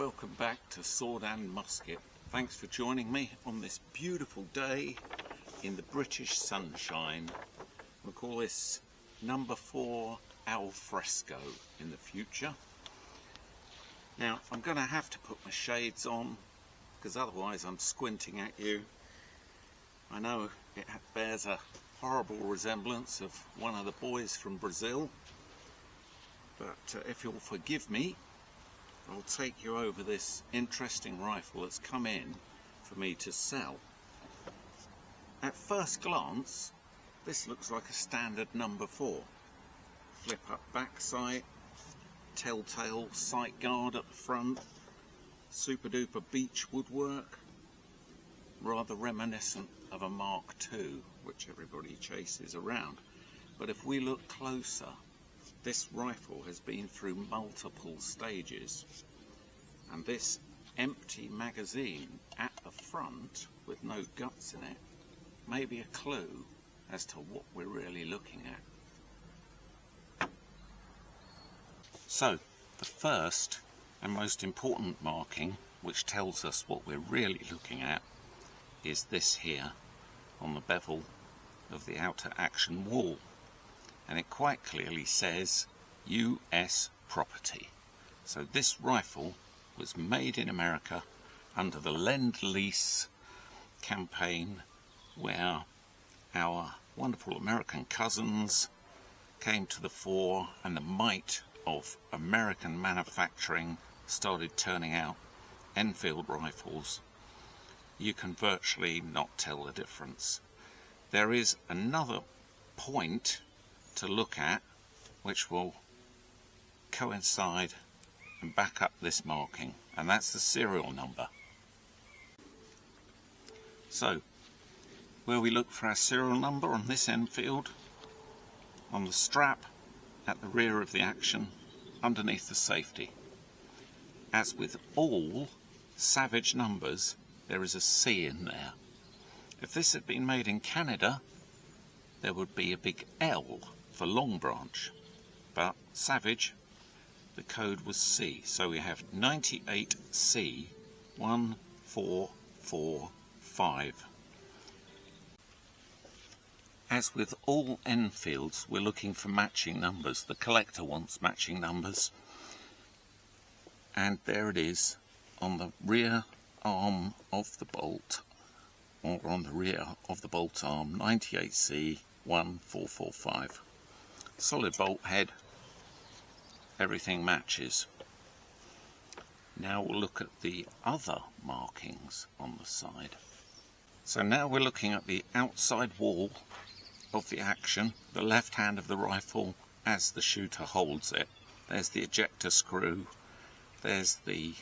welcome back to Sword and Musket. Thanks for joining me on this beautiful day in the British sunshine. We'll call this number 4 al fresco in the future. Now I'm going to have to put my shades on because otherwise I'm squinting at you. I know it bears a horrible resemblance of one of the boys from Brazil, but if you'll forgive me, I'll take you over this interesting rifle that's come in for me to sell. At first glance, this looks like a standard number 4. Flip up back sight, telltale sight guard at the front, super duper beech woodwork, rather reminiscent of a Mark II, which everybody chases around. But if we look closer, this rifle has been through multiple stages, and this empty magazine at the front with no guts in it may be a clue as to what we're really looking at. So the first and most important marking, which tells us what we're really looking at, is this here on the bevel of the outer action wall. And it quite clearly says US property. So this rifle was made in America under the Lend-Lease campaign, where our wonderful American cousins came to the fore and the might of American manufacturing started turning out Enfield rifles. You can virtually not tell the difference. There is another point to look at which will coincide and back up this marking, and that's the serial number. So where we look for our serial number on this Enfield, on the strap at the rear of the action underneath the safety. As with all Savage numbers, there is a C in there. If this had been made in Canada, there would be a big L for Long Branch, but Savage, the code was C, so we have 98C1445. As with all Enfields, we're looking for matching numbers. The collector wants matching numbers, and there it is on the rear arm of the bolt, or on the rear of the bolt arm, 98C1445. Solid bolt head, everything matches. Now we'll look at the other markings on the side. So now we're looking at the outside wall of the action, the left hand of the rifle as the shooter holds it. There's the ejector screw, there's the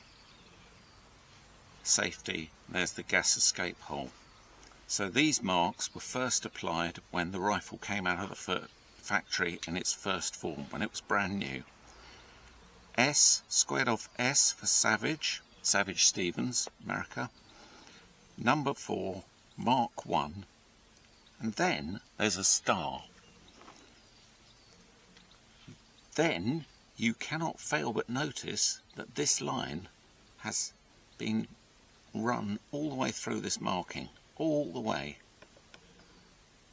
safety, there's the gas escape hole. So these marks were first applied when the rifle came out of the factory in its first form, when it was brand new. S, squared off S for Savage, Savage Stevens, America. Number 4, Mark 1, and then there's a star. Then you cannot fail but notice that this line has been run all the way through this marking, all the way.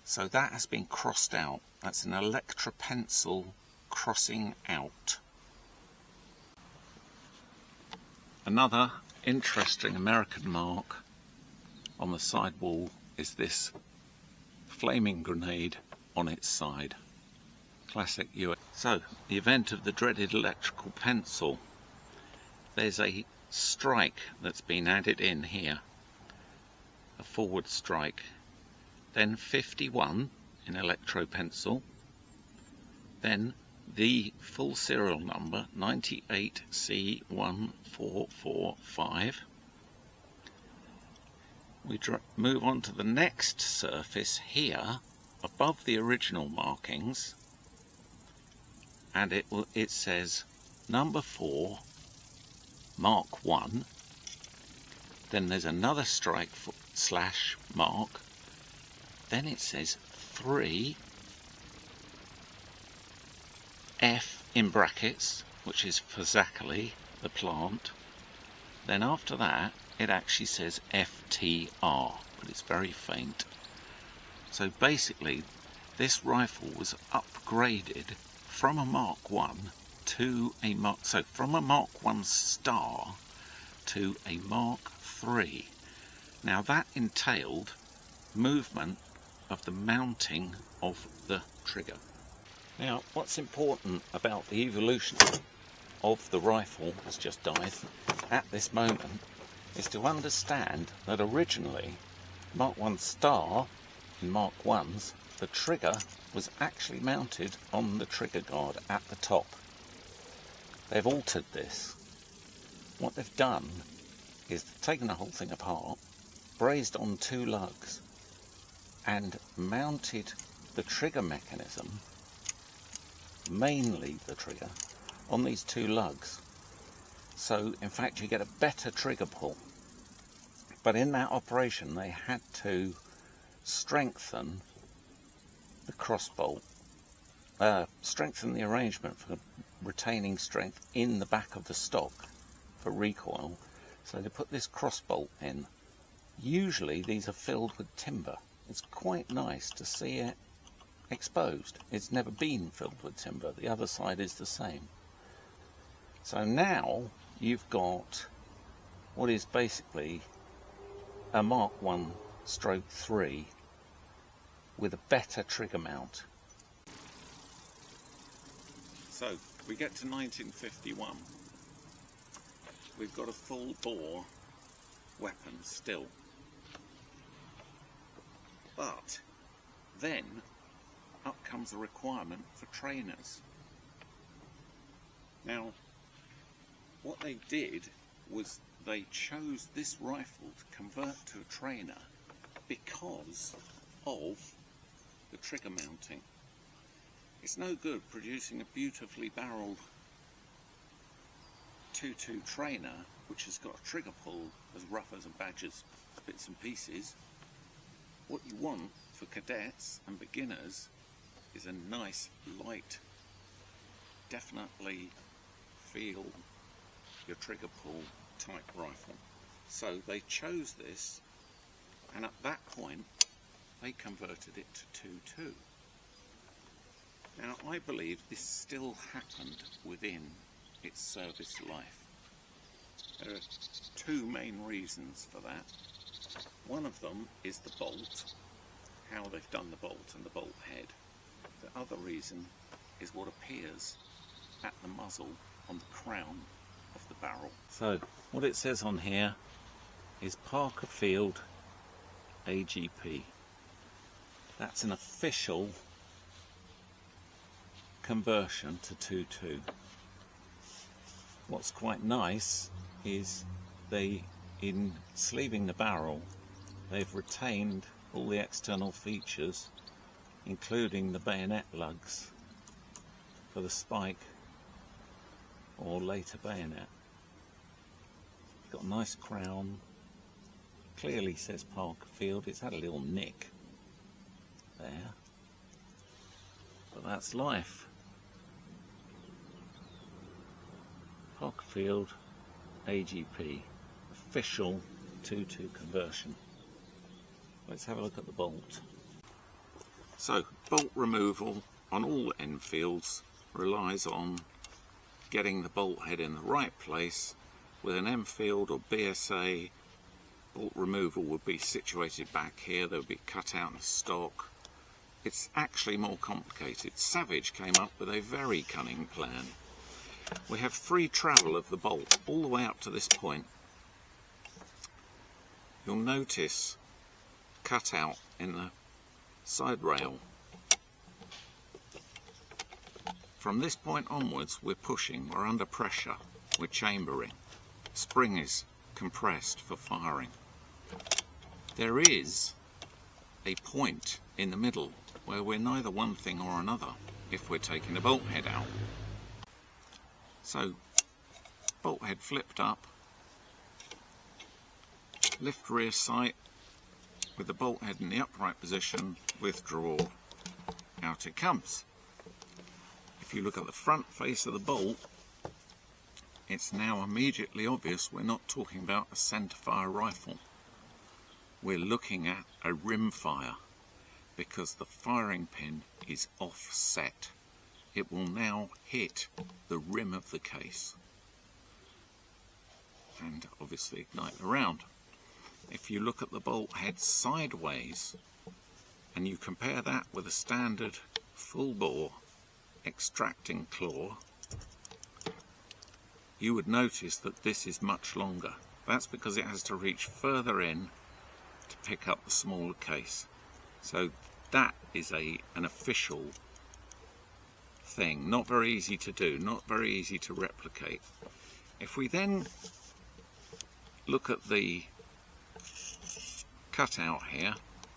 So that has been crossed out. That's an Electra pencil crossing out. Another interesting American mark on the side wall is this flaming grenade on its side. Classic US. So, the event of the dreaded electrical pencil. There's a strike that's been added in here. A forward strike. Then 51 in electro pencil. Then the full serial number, 98C1445. We move on to the next surface here, above the original markings, and it says number 4, Mark 1. Then there's another strike slash mark. Then it says 3 F in brackets, which is for Zachary, the plant, Then after that it actually says FTR, but it's very faint. So basically this rifle was upgraded from a Mark 1 to a from a Mark 1 Star to a Mark 3. Now that entailed movement of the mounting of the trigger. Now what's important about the evolution of the rifle that's just died at this moment is to understand that originally Mark 1 Star and Mark 1s, the trigger was actually mounted on the trigger guard at the top. They've altered this. What they've done is they've taken the whole thing apart, brazed on 2 lugs and mounted the trigger mechanism, mainly the trigger, on these 2 lugs. So in fact you get a better trigger pull. But in that operation they had to strengthen the crossbolt, strengthen the arrangement for retaining strength in the back of the stock for recoil. So they put this crossbolt in. Usually these are filled with timber. It's quite nice to see it exposed. It's never been filled with timber. The other side is the same. So now you've got what is basically a Mark 1/3 with a better trigger mount. So we get to 1951. We've got a full bore weapon still. But then up comes a requirement for trainers. Now what they did was they chose this rifle to convert to a trainer because of the trigger mounting. It's no good producing a beautifully barreled 2.2 trainer which has got a trigger pull as rough as a badger's bits and pieces. What you want for cadets and beginners is a nice, light, definitely feel your trigger pull type rifle. So they chose this, and at that point they converted it to 2.2. Now I believe this still happened within its service life. There are 2 main reasons for that. One of them is the bolt, how they've done the bolt and the bolt head. The other reason is what appears at the muzzle on the crown of the barrel. So what it says on here is Parker Field AGP. That's an official conversion to 2.2. What's quite nice is in sleeving the barrel, they've retained all the external features, including the bayonet lugs for the spike or later bayonet. Got a nice crown, clearly says Parker Field. It's had a little nick there, but that's life. Parker Field AGP, official 2.2 conversion. Let's have a look at the bolt. So bolt removal on all Enfields relies on getting the bolt head in the right place. With an Enfield or BSA, bolt removal would be situated back here. They would be cut out in stock. It's actually more complicated. Savage came up with a very cunning plan. We have free travel of the bolt all the way up to this point. You'll notice cut out in the side rail. From this point onwards we're pushing, we're under pressure, we're chambering. Spring is compressed for firing. There is a point in the middle where we're neither one thing or another if we're taking the bolt head out. So bolt head flipped up, lift rear sight with the bolt head in the upright position, withdraw, out it comes. If you look at the front face of the bolt, it's now immediately obvious we're not talking about a centerfire rifle. We're looking at a rimfire because the firing pin is offset. It will now hit the rim of the case and obviously ignite the round. If you look at the bolt head sideways and you compare that with a standard full bore extracting claw, you would notice that this is much longer. That's because it has to reach further in to pick up the smaller case. So that is an official thing, not very easy to do, not very easy to replicate. If we then look at the cutout here,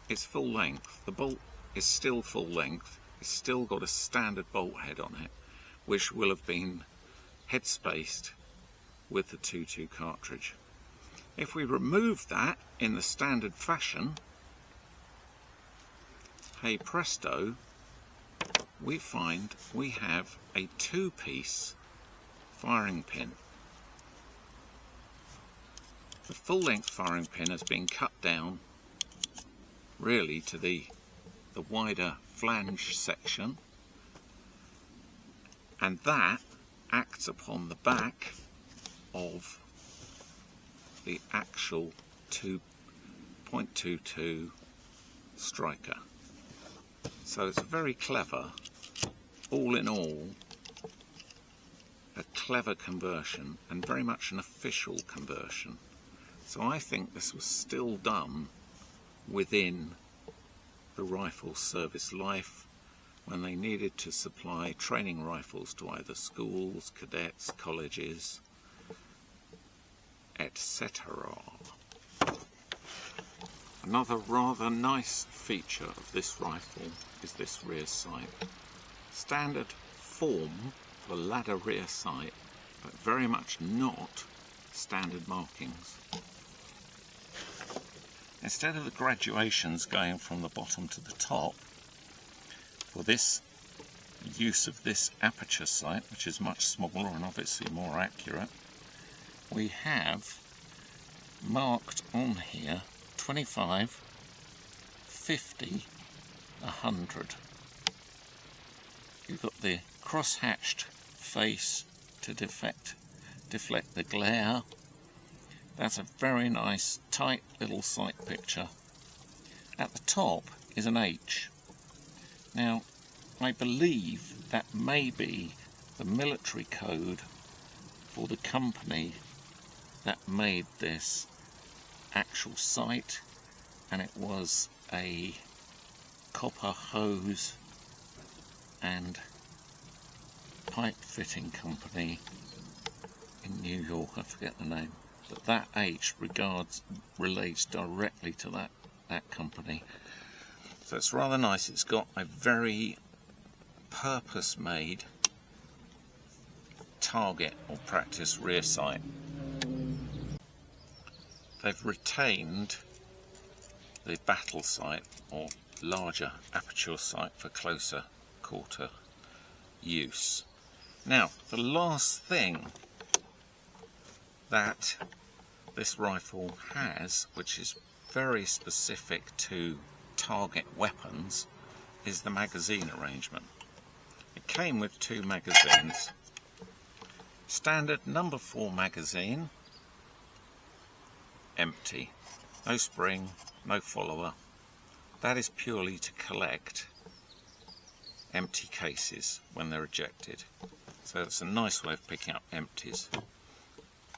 it's full length. The bolt is still full length. It's still got a standard bolt head on it, which will have been head spaced with the 2.2 cartridge. If we remove that in the standard fashion, hey presto, we find we have a 2-piece firing pin. The full-length firing pin has been cut down really to the wider flange section, and that acts upon the back of the actual 2.22 striker. So it's very clever, all in all, a clever conversion and very much an official conversion. So I think this was still done within the rifle's service life when they needed to supply training rifles to either schools, cadets, colleges, etc. Another rather nice feature of this rifle is this rear sight. Standard form for ladder rear sight, but very much not standard markings. Instead of the graduations going from the bottom to the top, for this use of this aperture sight, which is much smaller and obviously more accurate, we have marked on here 25, 50, 100. You've got the cross-hatched face to deflect the glare. That's a very nice, tight little sight picture. At the top is an H. Now, I believe that may be the military code for the company that made this actual sight, and it was a copper hose and pipe fitting company in New York, I forget the name. But that H relates directly to that company. So it's rather nice. It's got a very purpose-made target or practice rear sight. They've retained the battle sight or larger aperture sight for closer quarter use. Now, the last thing that this rifle has, which is very specific to target weapons, is the magazine arrangement. It came with 2 magazines. Standard number 4 magazine, empty. No spring, no follower. That is purely to collect empty cases when they're ejected. So it's a nice way of picking up empties.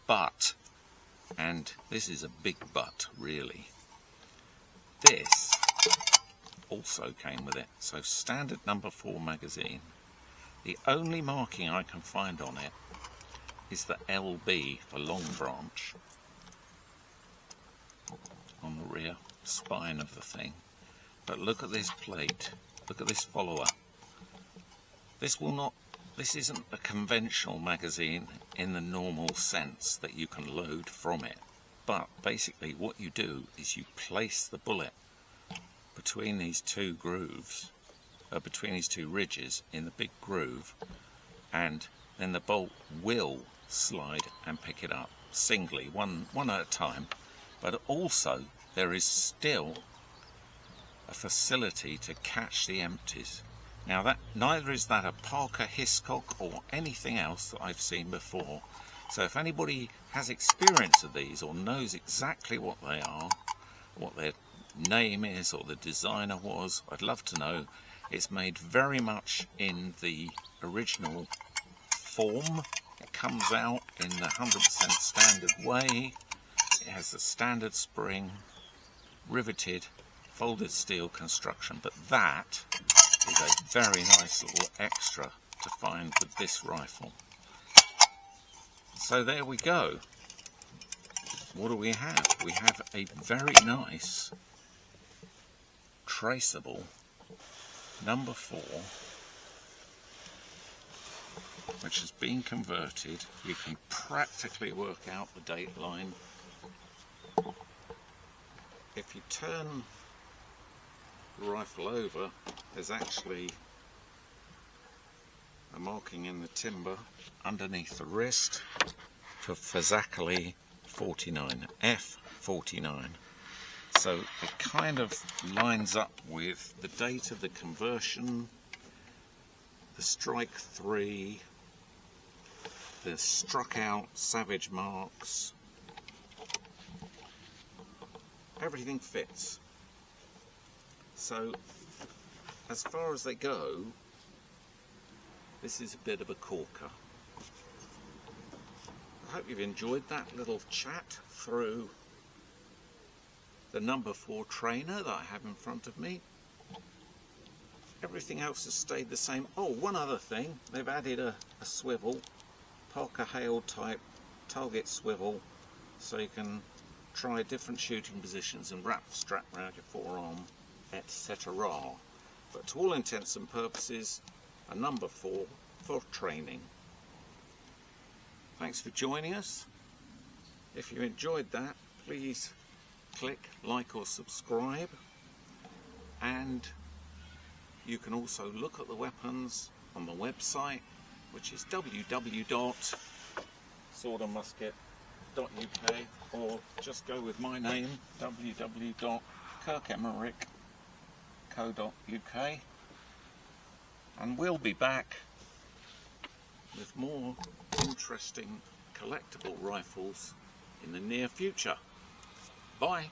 But, and this is a big but really, this also came with it. So standard number 4 magazine. The only marking I can find on it is the LB for long branch on the rear spine of the thing. But look at this plate, look at this follower. This isn't a conventional magazine in the normal sense that you can load from it, but basically what you do is you place the bullet between these 2 grooves, between these 2 ridges in the big groove, and then the bolt will slide and pick it up singly, one at a time. But also there is still a facility to catch the empties. Now that neither is that a Parker Hiscock or anything else that I've seen before. So if anybody has experience of these or knows exactly what they are, what their name is or the designer was, I'd love to know. It's made very much in the original form. It comes out in the 100% standard way. It has the standard spring, riveted, folded steel construction, but that is a very nice little extra to find with this rifle. So there we go. What do we have? We have a very nice traceable number 4, which has been converted. You can practically work out the date line. If you turn the rifle over, there's actually a marking in the timber underneath the wrist for Fazakerley 49, F49. So it kind of lines up with the date of the conversion, the strike 3, the struck out Savage marks. Everything fits. So as far as they go, this is a bit of a corker. I hope you've enjoyed that little chat through the number 4 trainer that I have in front of me. Everything else has stayed the same. Oh, one other thing, they've added a swivel, Parker Hale type target swivel, so you can try different shooting positions and wrap the strap around your forearm, etc. But to all intents and purposes, a number 4 for training. Thanks for joining us. If you enjoyed that, please click like or subscribe, and you can also look at the weapons on the website, which is www.swordandmusket.uk, or just go with my name, www.kirkemmerick.co.uk, and we'll be back with more interesting collectible rifles in the near future. Bye.